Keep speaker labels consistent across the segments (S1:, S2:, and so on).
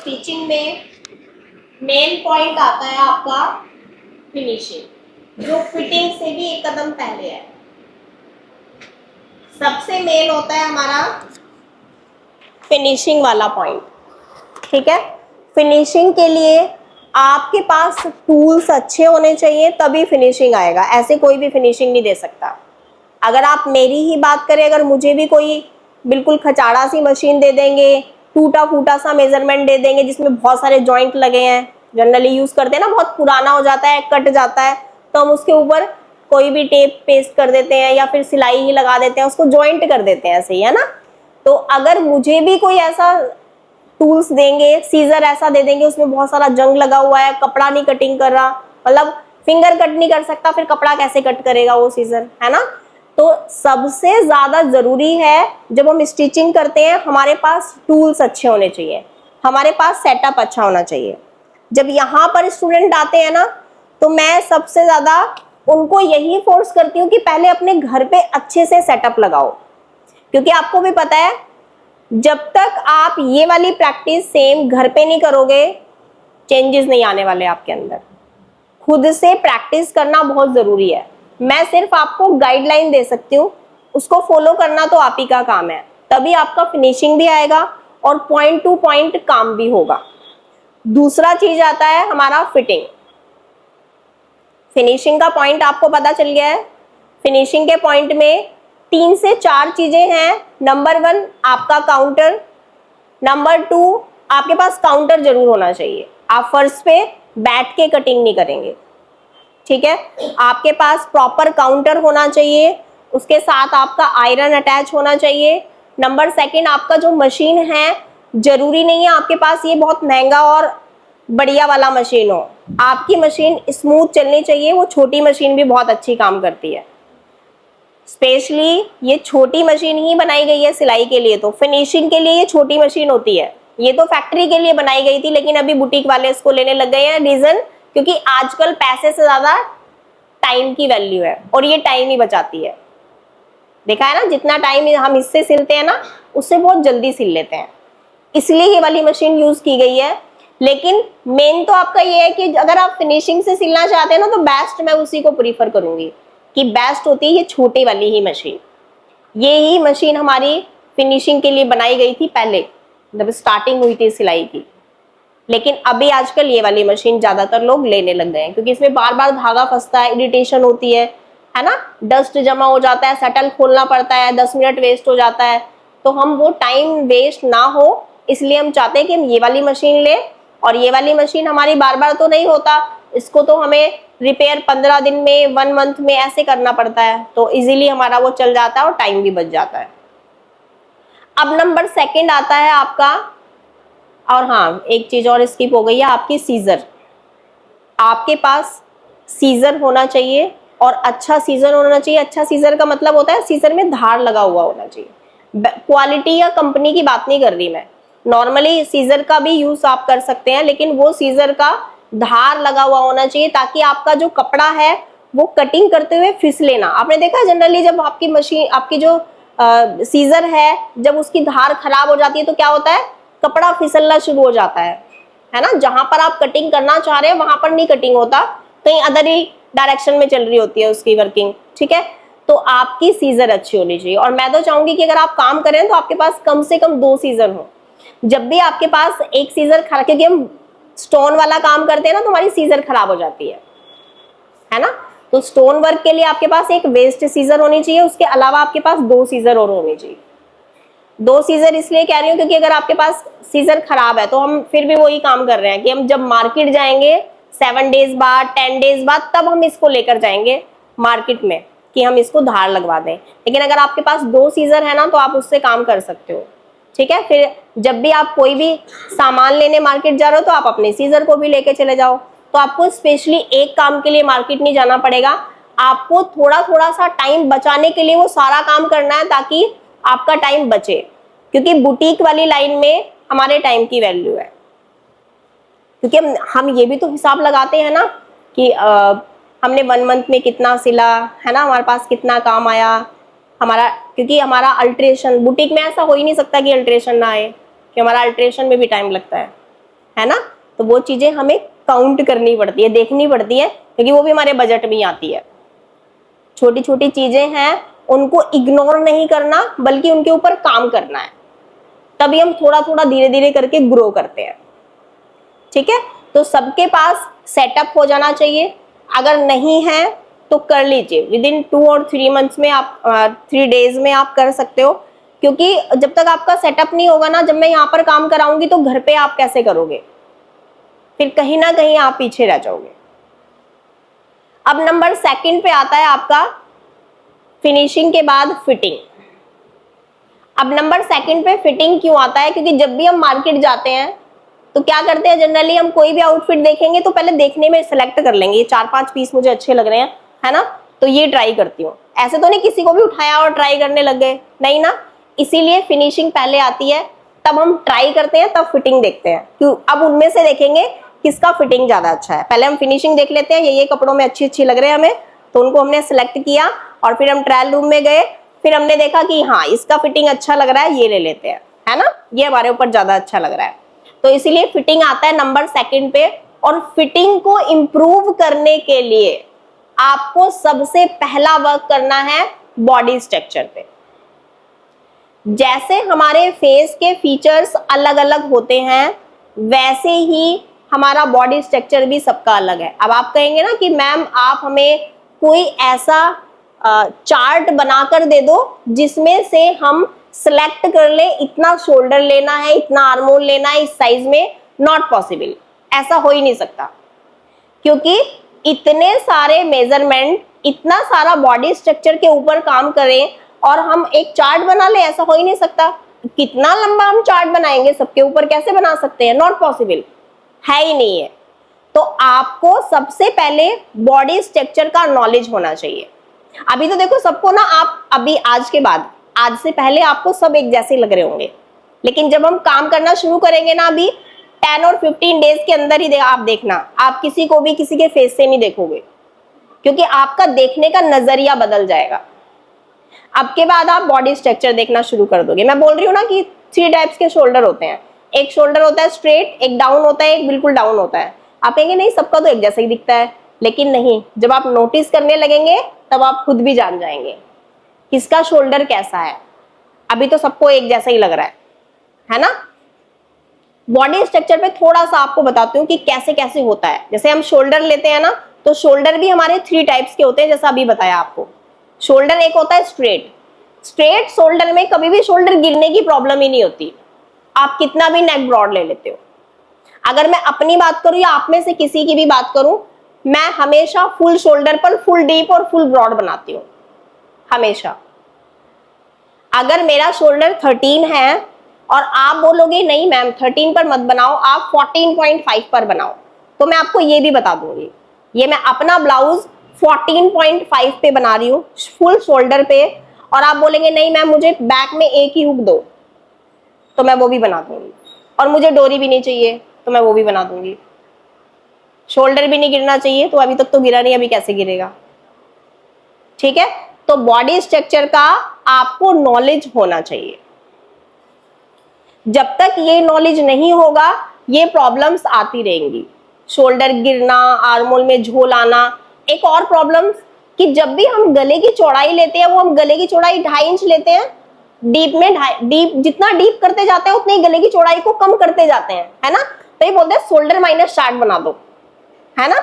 S1: Stitching में main point आता है आपका फिनिशिंग, जो फिटिंग से भी एक कदम पहले है। सबसे मेन होता है हमारा फिनिशिंग वाला पॉइंट, ठीक है। फिनिशिंग के लिए आपके पास टूल्स अच्छे होने चाहिए, तभी फिनिशिंग आएगा। ऐसे कोई भी फिनिशिंग नहीं दे सकता। अगर आप मेरी ही बात करें, अगर मुझे भी कोई बिल्कुल खचाड़ा सी मशीन दे देंगे, टूटा फूटा सा मेजरमेंट दे देंगे जिसमें बहुत सारे जॉइंट लगे हैं, जनरली यूज करते हैं ना, बहुत पुराना हो जाता है, कट जाता है, तो हम उसके ऊपर कोई भी टेप पेस्ट कर देते हैं या फिर सिलाई ही लगा देते हैं, उसको जॉइंट कर देते हैं, ऐसे ही है ना। तो अगर मुझे भी कोई ऐसा टूल्स देंगे, सीजर ऐसा दे देंगे उसमें बहुत सारा जंग लगा हुआ है, कपड़ा नहीं कटिंग कर रहा, मतलब फिंगर कट नहीं कर सकता, फिर कपड़ा कैसे कट करेगा वो सीजर, है ना। तो सबसे ज्यादा जरूरी है जब हम स्टिचिंग करते हैं, हमारे पास टूल्स अच्छे होने चाहिए, हमारे पास सेटअप अच्छा होना चाहिए। जब यहाँ पर स्टूडेंट आते हैं ना, तो मैं सबसे ज्यादा उनको यही फोर्स करती हूँ कि पहले अपने घर पे अच्छे से सेटअप लगाओ, क्योंकि आपको भी पता है जब तक आप ये वाली प्रैक्टिस सेम घर पे नहीं करोगे, चेंजेस नहीं आने वाले आपके अंदर। खुद से प्रैक्टिस करना बहुत जरूरी है। मैं सिर्फ आपको गाइडलाइन दे सकती हूँ, उसको फॉलो करना तो आप ही का काम है, तभी आपका फिनिशिंग भी आएगा और पॉइंट टू पॉइंट काम भी होगा। दूसरा चीज आता है हमारा फिटिंग। फिनिशिंग का पॉइंट आपको पता चल गया है। फिनिशिंग के पॉइंट में 3 से 4 चीजें हैं। नंबर 1 आपका काउंटर, नंबर 2 आपके पास काउंटर जरूर होना चाहिए, आप फर्श पे बैठ के कटिंग नहीं करेंगे, ठीक है। आपके पास प्रॉपर काउंटर होना चाहिए, उसके साथ आपका आयरन अटैच होना चाहिए। नंबर 2 आपका जो मशीन है, जरूरी नहीं है आपके पास ये बहुत महंगा और बढ़िया वाला मशीन हो, आपकी मशीन स्मूथ चलनी चाहिए। वो छोटी मशीन भी बहुत अच्छी काम करती है, स्पेशली ये छोटी मशीन ही बनाई गई है सिलाई के लिए, तो फिनिशिंग के लिए ये छोटी मशीन होती है। ये तो फैक्ट्री के लिए बनाई गई थी, लेकिन अभी बुटीक वाले इसको लेने लग गए हैं। रीजन, क्योंकि आजकल पैसे से ज्यादा टाइम की वैल्यू है और ये टाइम ही बचाती है। देखा है ना, जितना टाइम हम इससे सिलते हैं ना, उससे बहुत जल्दी सिल लेते हैं, इसलिए ये वाली मशीन यूज की गई है। लेकिन मेन तो आपका ये है कि अगर आप फिनिशिंग से सिलना चाहते हैं ना, तो बेस्ट मैं उसी को प्रीफर करूंगी कि बेस्ट होती है ये छोटी वाली ही मशीन। ये ही मशीन हमारी फिनिशिंग के लिए बनाई गई थी पहले, जब स्टार्टिंग हुई थी सिलाई की। लेकिन अभी आजकल ये वाली मशीन ज्यादातर लोग लेने लग गए हैं, क्योंकि इसमें बार बार धागा फंसता है, इरिटेशन होती है ना, डस्ट जमा हो जाता है, शटल खोलना पड़ता है, 10 मिनट वेस्ट हो जाता है। तो हम वो टाइम वेस्ट ना हो, इसलिए हम चाहते हैं कि हम ये वाली मशीन लें। और ये वाली मशीन हमारी बार बार तो नहीं होता, इसको तो हमें रिपेयर 15 दिन में, 1 मंथ में ऐसे करना पड़ता है, तो इजीली हमारा वो चल जाता है और टाइम भी बच जाता है। अब नंबर 2 आता है आपका, और हाँ एक चीज और स्किप हो गई है, आपकी सीजर। आपके पास सीजर होना चाहिए और अच्छा सीजर होना चाहिए। अच्छा सीजर का मतलब होता है सीजर में धार लगा हुआ होना चाहिए। क्वालिटी या कंपनी की बात नहीं कर रही मैं, नॉर्मली सीजर का भी यूज आप कर सकते हैं, लेकिन वो सीजर का धार लगा हुआ होना चाहिए, ताकि आपका जो कपड़ा है वो कटिंग करते हुए फिसले ना। आपने देखा जनरली जब आपकी मशीन, आपकी जो सीजर है, जब उसकी धार खराब हो जाती है तो क्या होता है, कपड़ा फिसलना शुरू हो जाता है ना। जहां पर आप कटिंग करना चाह रहे हैं वहां पर नहीं कटिंग होता, कहीं अदर ही डायरेक्शन में चल रही होती है उसकी वर्किंग, ठीक है। तो आपकी सीजर अच्छी होनी चाहिए, और मैं तो चाहूंगी कि अगर आप काम करें तो आपके पास कम से कम 2 सीजर हो। जब भी आपके पास एक सीजर खराब, क्योंकि हम स्टोन वाला काम करते हैं ना, तो हमारी सीजर खराब हो जाती है ना। तो स्टोन वर्क के लिए आपके पास एक वेस्ट सीजर होनी चाहिए, उसके अलावा आपके पास 2 सीजर और होनी चाहिए। 2 सीजर इसलिए कह रही हूँ क्योंकि अगर आपके पास सीजर खराब है तो हम फिर भी वही काम कर रहे हैं कि हम जब मार्केट जाएंगे 7 डेज बाद, 10 डेज बाद, तब हम इसको लेकर जाएंगे मार्केट में कि हम इसको धार लगवा दें। लेकिन अगर आपके पास 2 सीजर है ना, तो आप उससे काम कर सकते हो, ठीक है। फिर जब भी आप कोई भी सामान लेने मार्केट जा रहे हो तो आप अपने सीजर को भी लेके चले जाओ, तो आपको स्पेशली एक काम के लिए मार्केट नहीं जाना पड़ेगा। आपको थोड़ा थोड़ा सा टाइम बचाने के लिए वो सारा काम करना है, ताकि आपका टाइम बचे, क्योंकि बुटीक वाली लाइन में हमारे टाइम की वैल्यू है। क्योंकि हम ये भी तो हिसाब लगाते हैं ना कि हमने 1 मंथ में कितना सिला, है ना, हमारे पास कितना काम आया हमारा, क्योंकि हमारा अल्ट्रेशन, बुटीक में ऐसा हो ही नहीं सकता कि अल्ट्रेशन ना आए, कि हमारा अल्ट्रेशन में भी टाइम लगता है है ना। तो वो चीजें हमें काउंट करनी पड़ती है, देखनी पड़ती है, क्योंकि वो भी हमारे बजट में ही आती है। छोटी छोटी चीजें हैं, उनको इग्नोर नहीं करना बल्कि उनके ऊपर काम करना है, तभी हम थोड़ा थोड़ा धीरे धीरे करके ग्रो करते हैं। ठीक है, तो सबके पास सेटअप हो जाना चाहिए। अगर नहीं है तो कर लीजिए, विद इन 2 और 3 मंथ्स में आप 3 डेज में आप कर सकते हो, क्योंकि जब तक आपका सेटअप नहीं होगा ना, जब मैं यहाँ पर काम कराऊंगी तो घर पे आप कैसे करोगे, फिर कहीं ना कहीं आप पीछे रह जाओगे। अब नंबर 2 पे आता है आपका फिनिशिंग के बाद फिटिंग। अब नंबर 2 पे फिटिंग क्यों आता है, क्योंकि जब भी हम मार्केट जाते हैं तो क्या करते हैं, जनरली हम कोई भी आउटफिट देखेंगे तो पहले देखने में सिलेक्ट कर लेंगे, 4-5 पीस मुझे अच्छे लग रहे हैं, है ना, तो ये ट्राई करती हूँ। ऐसे तो नहीं किसी को भी उठाया और ट्राई करने लग गए, नहीं ना। इसीलिए फिनिशिंग पहले आती है, तब हम ट्राई करते हैं, तब फिटिंग देखते हैं। क्यों, अब उनमें से देखेंगे किसका फिटिंग ज्यादा अच्छा है। पहले हम फिनिशिंग देख लेते हैं, ये कपड़ों में अच्छी अच्छी लग रहे हैं हमें, तो उनको हमने सिलेक्ट किया और फिर हम ट्रायल रूम में गए, फिर हमने देखा कि हाँ इसका फिटिंग अच्छा लग रहा है, ये ले लेते हैं, है ना, ये हमारे ऊपर ज्यादा अच्छा लग रहा है। तो इसीलिए फिटिंग आता है नंबर 2 पे। और फिटिंग को इंप्रूव करने के लिए आपको सबसे पहला वर्क करना है बॉडी स्ट्रक्चर पे। जैसे हमारे फेस के फीचर्स अलग अलग होते हैं, वैसे ही हमारा बॉडी स्ट्रक्चर भी सबका अलग है। अब आप कहेंगे ना कि मैम आप हमें कोई ऐसा चार्ट बनाकर दे दो जिसमें से हम सिलेक्ट कर ले, इतना शोल्डर लेना है, इतना आर्मोल लेना है इस साइज में। नॉट पॉसिबल, ऐसा हो ही नहीं सकता, क्योंकि इतने सारे मेजरमेंट, इतना सारा बॉडी स्ट्रक्चर के ऊपर काम करें और हम एक चार्ट बना ले, ऐसा हो ही नहीं सकता। कितना लंबा हम चार्ट बनाएंगे, सबके ऊपर कैसे बना सकते हैं, नॉट पॉसिबल, है ही नहीं है। तो आपको सबसे पहले बॉडी स्ट्रक्चर का नॉलेज होना चाहिए। अभी तो देखो सबको ना, आप अभी आज के बाद, आज से पहले आपको सब एक जैसे लग रहे होंगे, लेकिन जब हम काम करना शुरू करेंगे ना, अभी 10 और 15 डेज के अंदर ही आप देखना, आप किसी को भी किसी के फेस से नहीं देखोगे, क्योंकि आपका देखने का नजरिया बदल जाएगा। अब के बाद आप बॉडी स्ट्रक्चर देखना शुरू कर दोगे। मैं बोल रही हूँ ना कि 3 टाइप्स के शोल्डर होते हैं, एक शोल्डर होता है स्ट्रेट, एक डाउन होता है, एक बिल्कुल डाउन होता है। आप कहेंगे नहीं सबका तो एक जैसा ही दिखता है, लेकिन नहीं, जब आप नोटिस करने लगेंगे तब आप खुद भी जान जाएंगे किसका शोल्डर कैसा है। अभी तो सबको एक जैसा ही लग रहा है ना। बॉडी स्ट्रक्चर पे थोड़ा सा आपको बताती हूँ कि कैसे कैसे होता है। जैसे हम शोल्डर लेते हैं ना, तो शोल्डर भी हमारे 3 टाइप्स के होते हैं, जैसा अभी बताया आपको। शोल्डर एक होता है स्ट्रेट, स्ट्रेट शोल्डर में कभी भी शोल्डर गिरने की प्रॉब्लम ही नहीं होती, आप कितना भी नेक ब्रॉड ले लेते हो। अगर मैं अपनी बात करूं या आप में से किसी की भी बात करूं, मैं हमेशा फुल शोल्डर पर फुल डीप और फुल ब्रॉड बनाती हूं, हमेशा। अगर मेरा शोल्डर 13 है और आप बोलोगे नहीं मैम 13 पर मत बनाओ, आप 14.5 पर बनाओ, तो मैं आपको ये भी बता दूंगी। ये मैं अपना ब्लाउज 14.5 पे बना रही हूँ, फुल शोल्डर पे, और आप बोलेंगे नहीं मैम मुझे बैक में एक ही हुक दो, तो मैं वो भी बना दूंगी। और मुझे डोरी भी नहीं चाहिए, तो मैं वो भी बना दूंगी। शोल्डर भी नहीं गिरना चाहिए, तो अभी तक तो गिरा नहीं, अभी कैसे गिरेगा। ठीक है, तो बॉडी स्ट्रक्चर का आपको नॉलेज होना चाहिए। जब तक ये नॉलेज नहीं होगा, ये प्रॉब्लम्स आती रहेंगी, शोल्डर गिरना, आर्मोल में झोल आना। एक और प्रॉब्लम कि जब भी हम गले की चौड़ाई लेते हैं, वो हम गले की चौड़ाई 2.5 इंच लेते हैं, डीप में डीप, जितना डीप करते जाते हैं उतनी ही गले की चौड़ाई को कम करते जाते हैं, है ना। तो ये बोलते हैं शोल्डर माइनस चार्ट बना दो, है ना,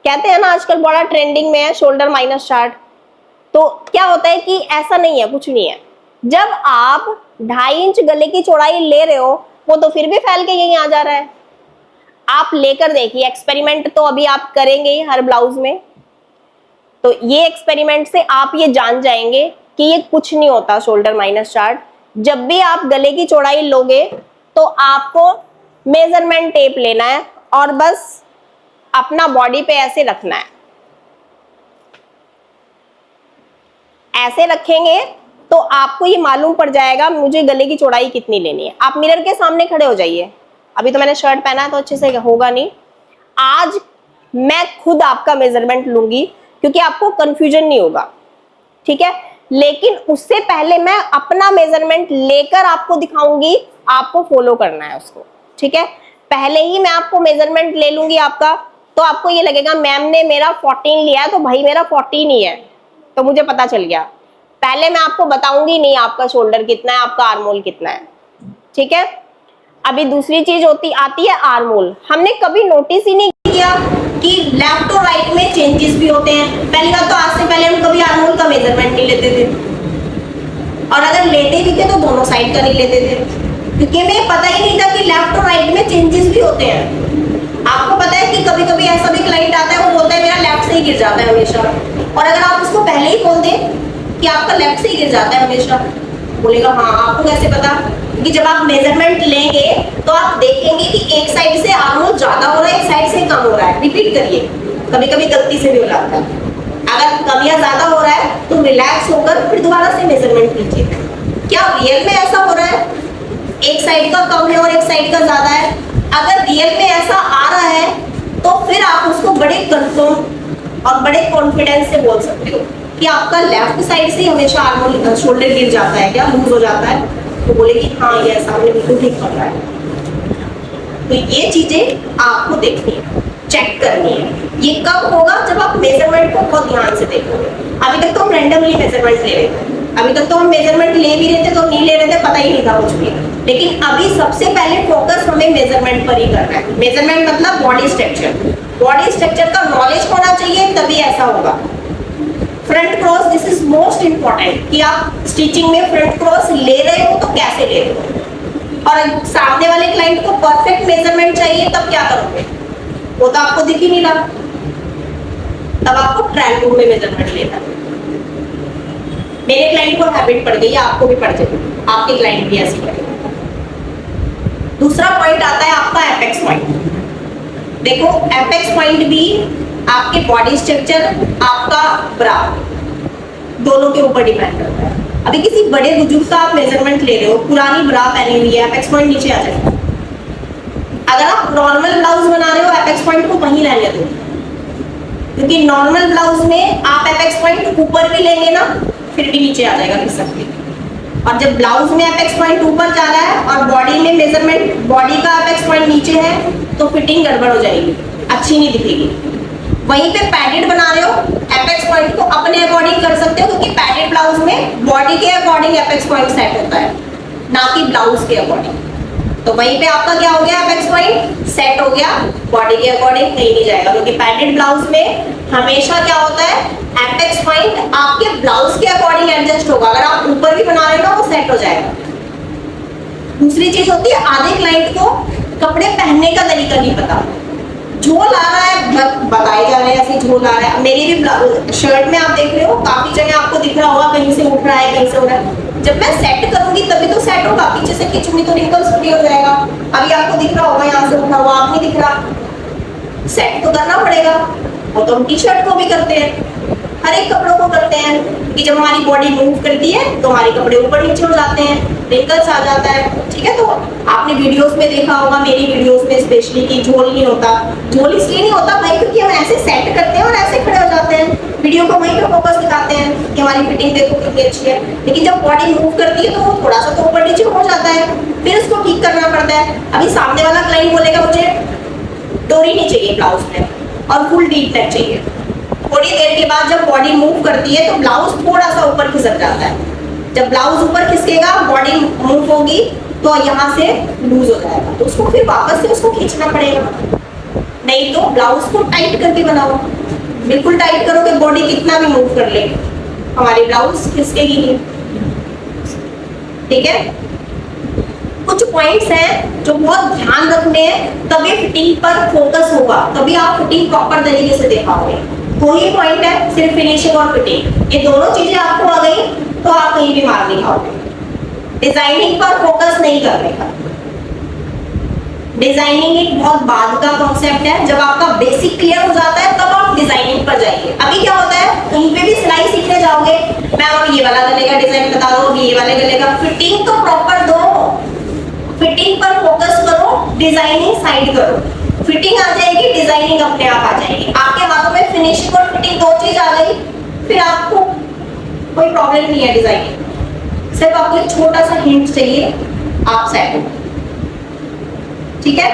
S1: कहते हैं ना, आजकल बड़ा ट्रेंडिंग में है शोल्डर माइनस चार्ट। तो क्या होता है कि ऐसा नहीं है, कुछ नहीं है। जब आप 2.5 इंच गले की चौड़ाई ले रहे हो, वो तो फिर भी फैल के यहीं आ जा रहा है। आप लेकर देखिए, एक्सपेरिमेंट तो अभी आप करेंगे ही हर ब्लाउज में, तो ये एक्सपेरिमेंट से आप ये जान जाएंगे कि ये कुछ नहीं होता शोल्डर माइनस चार्ट। जब भी आप गले की चौड़ाई लोगे तो आपको मेजरमेंट टेप लेना है और बस अपना बॉडी पे ऐसे रखना है। ऐसे रखेंगे तो आपको ये मालूम पड़ जाएगा मुझे गले की चौड़ाई कितनी लेनी है। आप मिरर के सामने खड़े हो जाइए। अभी तो मैंने शर्ट पहना है तो अच्छे से होगा नहीं, आज मैं खुद आपका मेजरमेंट लूंगी, क्योंकि आपको कंफ्यूजन नहीं होगा, ठीक है। लेकिन उससे पहले मैं अपना मेजरमेंट लेकर आपको दिखाऊंगी, आपको फॉलो करना है उसको, ठीक है। पहले ही मैं आपको मेजरमेंट ले लूंगी आपका, तो आपको ये लगेगा मैम ने मेरा 14 लिया है तो भाई मेरा 14 ही है, तो मुझे पता चल गया। पहले मैं आपको बताऊंगी नहीं आपका शोल्डर कितना है, आपका आर्मोल कितना है, ठीक है। अभी दूसरी चीज आती है आर्मोल। हमने कभी नोटिस ही नहीं किया कि लेफ्ट और राइट में चेंजेस भी होते हैं। पहली बात तो आज से पहले हम कभी आर्मोल का मेजरमेंट नहीं लेते थे, और अगर लेते भी थे तो दोनों साइड का नहीं लेते थे, क्योंकि हमें पता ही नहीं था कि लेफ्ट और राइट में चेंजेस भी होते हैं। आपको पता है कि कभी कभी ऐसा भी क्लाइंट आता है, वो बोलता है मेरा लेफ्ट से ही गिर जाता है हमेशा, और अगर आप उसको पहले ही बोल दें कि आपका लेफ्ट से ही गिर जाता है हमेशा, बोलेगा हाँ आपको कैसे पता? कि जब आप मेजरमेंट लेंगे तो आप देखेंगे कि एक साइड से आर्मोल ज्यादा हो रहा है, एक साइड से कम हो रहा है। रिपीट करिए, कभी कभी गलती से भी हो जाता है। अगर कम या ज्यादा हो रहा है तो रिलैक्स होकर फिर दोबारा से मेजरमेंट लीजिए, क्या रियल में ऐसा हो रहा है, एक साइड का कम है और एक साइड का ज्यादा है। अगर रियल में ऐसा आ रहा है तो फिर आप उसको बड़े कंफर्म और बड़े कॉन्फिडेंस से बोल सकते हो कि आपका लेफ्ट साइड से हमेशा आर्मोल शोल्डर गिर जाता है, क्या लूज हो जाता है? तो बोलेगी हाँ ये ऐसा आपने बिल्कुल ठीक पढ़ रहा है। तो ये चीजें आपको देखनी है, चेक करनी है। ये कब होगा? जब आप मेजरमेंट को बहुत ध्यान से देखोगे। अभी तक तो हम रैंडमली मेजरमेंट ले रहे थे, अभी तक तो हम मेजरमेंट ले भी रहे थे तो नहीं ले रहे थे, पता ही नहीं था कुछ भी। लेकिन अभी सबसे पहले फोकस हमें मेजरमेंट पर ही करना है। मेजरमेंट मतलब बॉडी स्ट्रक्चर, बॉडी स्ट्रक्चर का नॉलेज होना चाहिए, तभी ऐसा होगा। Front cross, this is most important कि आप स्टिचिंग में फ्रंट क्रॉस ले रहे हो तो कैसे ले रहे हो। और सामने वाले क्लाइंट को परफेक्ट मेजरमेंट चाहिए, तब क्या करोगे? वो तो आपको दिख ही नहीं रहा, तब आपको ट्रायल रूम में मेजरमेंट लेना है। मेरे क्लाइंट को हैबिट पड़ गई, आपको भी पड़ जाएगी, आपके क्लाइंट भी ऐसे करेंगे। दूसरा पॉइंट आता है आपका एपेक्स पॉइंट। देखो एपेक्स पॉइंट भी आपके बॉडी स्ट्रक्चर, आपका ब्रा, दोनों के ऊपर डिपेंड करता है। अभी किसी बड़े बुजुर्ग का आप मेजरमेंट ले रहे हो, पुरानी ब्रा पहनी हुई है, एपेक्स पॉइंट नीचे आ जाएगा। अगर आप नॉर्मल ब्लाउज बना रहे हो, एपेक्स पॉइंट को वहीं रहने दो, क्योंकि नॉर्मल ब्लाउज में आप एपेक्स पॉइंट ऊपर भी लेंगे ना, फिर भी नीचे आ जाएगा घिसक के। और जब ब्लाउज में एपेक्स पॉइंट ऊपर जा रहा है और बॉडी में मेजरमेंट, बॉडी का एपेक्स पॉइंट नीचे है, तो फिटिंग गड़बड़ हो जाएगी, अच्छी नहीं दिखेगी। वहीं पे पैडेड बना रहे हो, एपेक्स पॉइंट को अपने अकॉर्डिंग कर सकते हो, क्योंकि पैडेड ब्लाउज में बॉडी के अकॉर्डिंग एपेक्स पॉइंट सेट होता है, ना कि ब्लाउज के अकॉर्डिंग। तो वहीं पे आपका क्या हो गया, एपेक्स पॉइंट सेट हो गया, बॉडी के अकॉर्डिंग कहीं नहीं जाएगा, क्योंकि पैडेड ब्लाउज में हमेशा क्या होता है, एपेक्स पॉइंट आपके ब्लाउज के अकॉर्डिंग एडजस्ट होगा। अगर आप ऊपर भी बना रहे हो ना, वो सेट हो जाएगा। दूसरी चीज होती है, आधे क्लाइंट को कपड़े पहनने का तरीका नहीं पता, झोल आ रहा है, बताए जा रहे हैं ऐसे झोल आ रहा है। मेरी भी शर्ट में आप देख रहे हो, काफी जगह आपको दिख रहा होगा कहीं से उठ रहा है, कहीं से उठ रहा है। जब मैं सेट करूंगी तभी तो सेट होगा, पीछे से खींचूंगी तो रिंकल्स फ्री हो जाएगा। अभी आपको दिख रहा होगा यहाँ से उठा हुआ, आप नहीं दिख रहा, सेट तो करना पड़ेगा। वो तो हम टी शर्ट को भी करते हैं, हर एक कपड़ों को करते हैं, कि जब हमारी बॉडी मूव करती है तो हमारे कपड़े ऊपर नीचे हो जाते हैं, रिंकल्स आ जाता है, ठीक है। तो आपने वीडियोस में देखा होगा, मेरी वीडियोस में स्पेशली, कि झोल नहीं होता। झोल इसलिए नहीं होता भाई, क्योंकि हम ऐसे सेट करते हैं और ऐसे खड़े हो जाते हैं, वीडियो को वहीं पे फोकस दिखाते हैं कि हमारी फिटिंग देखो कितनी अच्छी है। लेकिन जब बॉडी मूव करती है तो वो थोड़ा सा तो ऊपर नीचे हो जाता है, फिर उसको ठीक करना पड़ता है। अभी सामने वाला क्लाइंट बोलेगा मुझे डोरी नहीं चाहिए ब्लाउज में और फुल डीप नेक चाहिए, थोड़ी देर के बाद जब बॉडी मूव करती है तो ब्लाउज थोड़ा सा ऊपर खिसक जाता है। जब ब्लाउज ऊपर खिसकेगा, बॉडी मूव होगी, तो यहाँ से लूज हो जाएगा, तो उसको फिर वापस से उसको खींचना पड़ेगा। नहीं तो ब्लाउज को टाइट करके बनाओ, बिल्कुल टाइट करो कि बॉडी कितना भी मूव कर ले, हमारी ब्लाउज खिसकेगी नहीं, ठीक है। कुछ पॉइंट्स हैं जो बहुत ध्यान रखने हैं, तभी फिटिंग पर फोकस होगा, तभी आप फिटिंग प्रॉपर तरीके से दे पाओगे। दो ही पॉइंट है, सिर्फ फिनिशिंग और फिटिंग, ये दोनों चीजें आपको आ गई तो आप कहीं भी मार नहीं खाओगे। डिजाइनिंग पर फोकस नहीं करने का, डिजाइनिंग एक बहुत बाद का कॉन्सेप्ट है। जब आपका बेसिक क्लियर हो जाता है तब आप डिजाइनिंग पर जाइए। अभी क्या होता है, कहीं पे भी सिलाई सीखने जाओगे, मैम अब ये वाला गले का डिजाइन बता दो, ये वाले गले का, फिटिंग तो प्रॉपर दो, फिटिंग पर फोकस करो, डिजाइनिंग साइड करो। फिटिंग आ जाएगी, डिजाइनिंग अपने आप आ जाएगी। आपके हाथों में फिनिशिंग और फिटिंग दो चीज आ गई, फिर आपको कोई प्रॉब्लम नहीं है डिजाइनिंग, सिर्फ आपको एक छोटा सा हिंट चाहिए, आप सेट हो, ठीक है।